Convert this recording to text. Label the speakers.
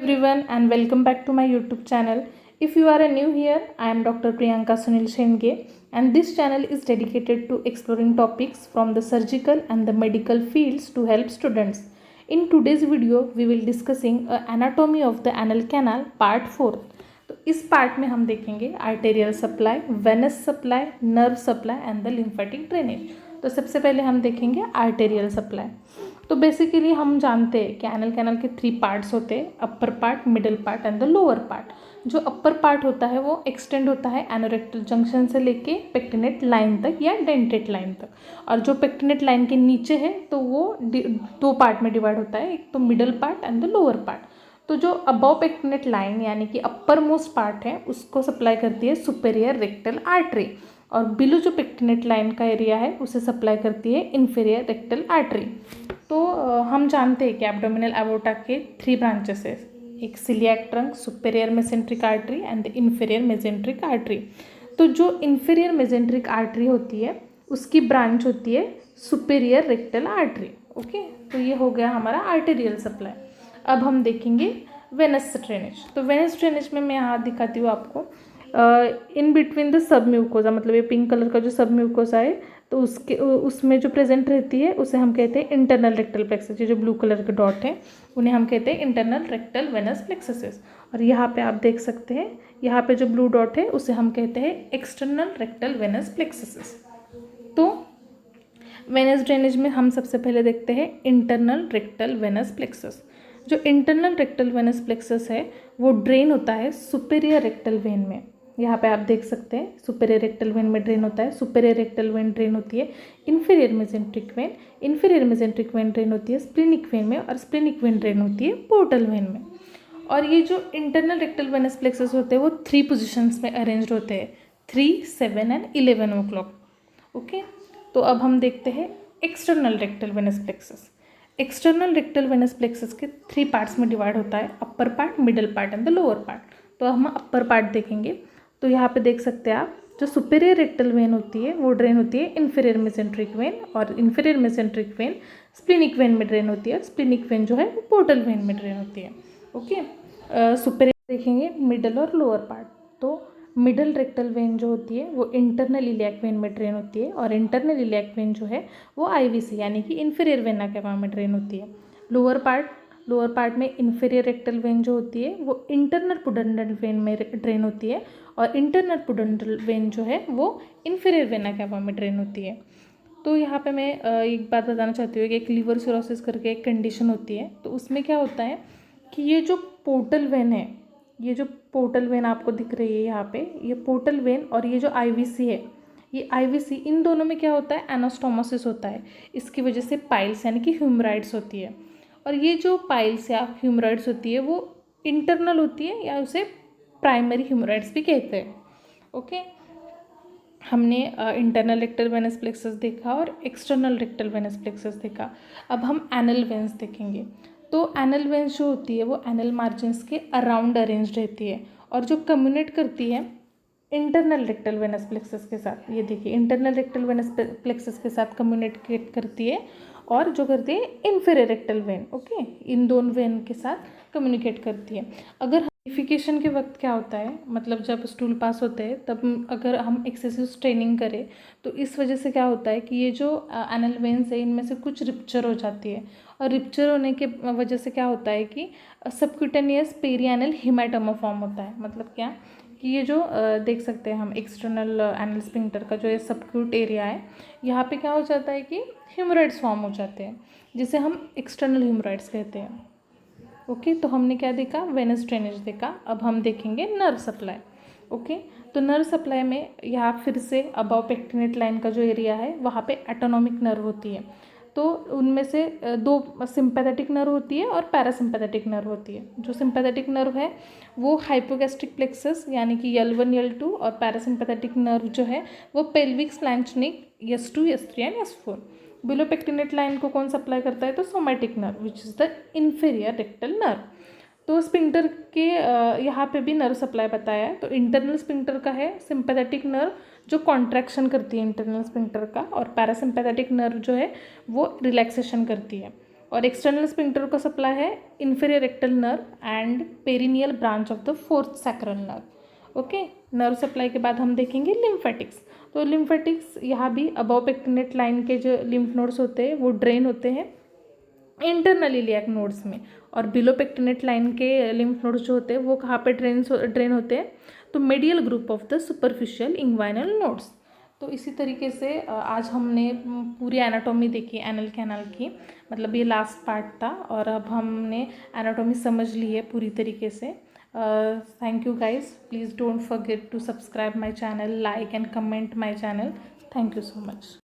Speaker 1: Everyone and welcome back to my YouTube channel. If you are new here, I am Dr. Priyanka Sunil Shenge and this channel is dedicated to exploring topics from the surgical and the medical fields to help students. In today's video, we will discussing anatomy of the anal canal part 4. तो इस part में हम देखेंगे arterial supply, venous supply, nerve supply and the lymphatic drainage. तो सबसे पहले हम देखेंगे आर्टेरियल सप्लाई। तो बेसिकली हम जानते हैं कि एनल कैनल के 3 पार्ट्स होते हैं, अपर part, middle part and the lower part. जो अपर पार्ट होता है वो एक्सटेंड होता है एनोरेक्टल जंक्शन से लेके पेक्टिनेट लाइन तक या डेंटेट लाइन तक, और जो पेक्टिनेट लाइन के नीचे है तो वो 2 पार्ट में डिवाइड होता है, एक तो middle part and the lower part. तो जो अबव पेक्टिनेट लाइन यानी कि अपर मोस्ट पार्ट है उसको सप्लाई करती है सुपेरियर रेक्टल आर्टरी, और बिलो जो पेक्टिनेट लाइन का एरिया है उसे सप्लाई करती है इन्फीरियर रेक्टल आर्टरी। तो हम जानते हैं कि एब्डोमिनल एवोर्टा के 3 ब्रांचेस है, एक coeliac trunk, superior mesenteric artery and the inferior mesenteric artery. तो जो इन्फीरियर मेसेंट्रिक आर्टरी होती है उसकी ब्रांच होती है सुपेरियर रेक्टल आर्टरी। ओके, तो ये हो गया हमारा आर्टेरियल सप्लाई। अब हम देखेंगे वेनस ड्रेनेज। तो वेनस ड्रेनेज में मैं यहाँ दिखाती हूँ आपको in between the sub mucosa, मतलब ये पिंक कलर का जो सब म्यूकोजा है तो उसमें जो प्रेजेंट रहती है उसे हम कहते हैं इंटरनल रेक्टल प्लेक्सस। ये जो ब्लू कलर के डॉट है उन्हें हम कहते हैं इंटरनल रेक्टल वेनस प्लेक्ससेस। और यहाँ पे आप देख सकते हैं, यहाँ पे जो ब्लू डॉट है उसे हम कहते हैं एक्सटर्नल रेक्टल वेनस प्लेक्ससेस। तो वेनस ड्रेनेज में हम सबसे पहले देखते हैं इंटरनल रेक्टल वेनस प्लेक्सस। जो इंटरनल रेक्टल वेनस प्लेक्सस है वो ड्रेन होता है सुपेरियर रेक्टल वेन में। यहाँ पे आप देख सकते हैं सुपेरियर रेक्टल वेन में ड्रेन होता है। सुपेरियर रेक्टल वेन ड्रेन होती है inferior mesenteric when, inferior mesenteric when drain होती है स्प्लेनिक वेन में, और स्प्लेनिक वेन ड्रेन होती है पोर्टल वेन में। और ये जो इंटरनल रेक्टल वेनस प्लेक्सस होते हैं वो 3 पोजिशंस में अरेंज होते हैं, 3, 7 एंड 11 o'clock। ओके, तो अब हम देखते हैं external rectal venous plexus. External rectal venous plexus के 3 पार्ट्स में डिवाइड होता है, upper part, middle part and the lower part. तो हम अपर पार्ट देखेंगे। तो यहाँ पे देख सकते हैं आप, जो सुपेरियर रेक्टल वेन होती है वो ड्रेन होती है इन्फीरियर मेसेंट्रिक वेन, और inferior mesenteric when splenic when में ड्रेन होती है, स्प्लेनिक वेन जो है वो पोर्टल वेन में ड्रेन होती है। ओके, सुपेरियर देखेंगे मिडल और लोअर पार्ट। तो मिडल रेक्टल वेन जो होती है वो इंटरनल इलियाक वेन में ड्रेन होती है, और इंटरनल इलियाक वेन जो है वो आईवीसी यानी कि इन्फीरियर वेना कैवा में ड्रेन होती है। लोअर पार्ट में इन्फीरियर रेक्टल वेन जो होती है वो इंटरनल पुडेंटल वेन में ड्रेन होती है, और इंटरनल पुडेंटल वेन जो है वो इन्फीरियर वेना कैवा में ड्रेन होती है। तो यहाँ पे मैं एक बात बताना चाहती हूँ कि एक लिवर सिरोसिस करके एक कंडीशन होती है। तो उसमें क्या होता है कि ये जो पोर्टल वेन है, ये जो पोर्टल वेन आपको दिख रही है यहाँ पे, ये पोर्टल वेन और ये जो आईवीसी है, ये आईवीसी, इन दोनों में क्या होता है, एनास्टोमोसिस होता है। इसकी वजह से पाइल्स यानी कि ह्यूमराइड्स होती है। और ये जो पाइल्स या ह्यूमराइड्स होती है वो इंटरनल होती है, या उसे प्राइमरी ह्यूमराइड्स भी कहते हैं। ओके, हमने इंटरनल रेक्टल वेनस प्लेक्सस देखा और एक्सटर्नल रेक्टल वेनस प्लेक्सस देखा। अब हम एनल वेन्स देखेंगे। तो एनल वेन्स जो होती है वो एनल मार्जिन्स के अराउंड अरेंज रहती है, और जो कम्युनिकेट करती है इंटरनल रेक्टल वेनस प्लेक्सस के साथ। ये देखिए, इंटरनल रेक्टल वेनस प्लेक्सस के साथ कम्युनिकेट करती है, और जो करती है इन्फीरियर रेक्टल वेन। ओके, इन दोनों वेन के साथ कम्युनिकेट करती है। अगर हाइफिकेशन के वक्त क्या होता है, मतलब जब स्टूल पास होते हैं तब अगर हम एक्सेसिव स्ट्रेनिंग करें तो इस वजह से क्या होता है कि ये जो एनल वेन्स है इनमें से कुछ रिप्चर हो जाती है, और रिप्चर होने के वजह से क्या होता है कि सबक्यूटेनियस पेरिएनल हेमाटोमा फॉर्म होता है। मतलब क्या कि ये जो देख सकते हैं हम एक्सटर्नल एनल स्फिंक्टर का जो ये सबक्यूट एरिया है, यहाँ पे क्या हो जाता है कि ह्यूमराइड्स फॉर्म हो जाते हैं, जिसे हम एक्सटर्नल ह्यूमराइड्स कहते हैं। ओके, तो हमने क्या देखा, वेनस ड्रेनेज देखा। अब हम देखेंगे नर्व सप्लाई। ओके, तो नर्व सप्लाई में यहाँ फिर से अबव पेक्टिनेट लाइन का जो एरिया है वहाँ पे एटोनॉमिक नर्व होती है। तो उनमें से 2 सिंपैथेटिक नर्व होती है और पैरासिम्पैथेटिक नर्व होती है। जो सिंपैथेटिक नर्व है वो हाइपोगैस्ट्रिक प्लेक्सस यानी कि L1, L2, और पैरासिम्पैथेटिक नर्व जो है वो pelvic splanchnic S2, S3 and S4। Below pectinate line को कौन सप्लाई करता है, तो somatic nerve which is the inferior rectal nerve. तो स्पिंक्टर के यहाँ पे भी नर्व सप्लाई बताया है। तो इंटरनल स्पिंक्टर का है सिंपैथेटिक नर्व जो कॉन्ट्रैक्शन करती है इंटरनल स्पिंक्टर का, और पैरासिम्पैथेटिक नर्व जो है वो रिलैक्सेशन करती है। और एक्सटर्नल स्पिंक्टर का सप्लाई है inferior rectal nerve and perineal branch of the fourth sacral nerve. Okay, nerve supply के बाद हम देखेंगे लिम्फेटिक्स। तो लिम्फेटिक्स यहाँ भी अबव पेक्टिनेट लाइन के जो लिम्फ नोड्स होते हैं वो ड्रेन होते हैं इंटरनल इलियाक नोड्स में, और बिलो पेक्टिनेट लाइन के लिम्फ नोड्स जो होते हैं वो कहाँ पे ड्रेन होते हैं, तो medial group of the superficial inguinal nodes. तो इसी तरीके से आज हमने पूरी एनाटॉमी देखी एनल कैनाल की, मतलब ये लास्ट पार्ट था, और अब हमने एनाटॉमी समझ ली है पूरी तरीके से। Thank you guys, please don't forget to subscribe my channel, like and comment my channel. Thank you so much.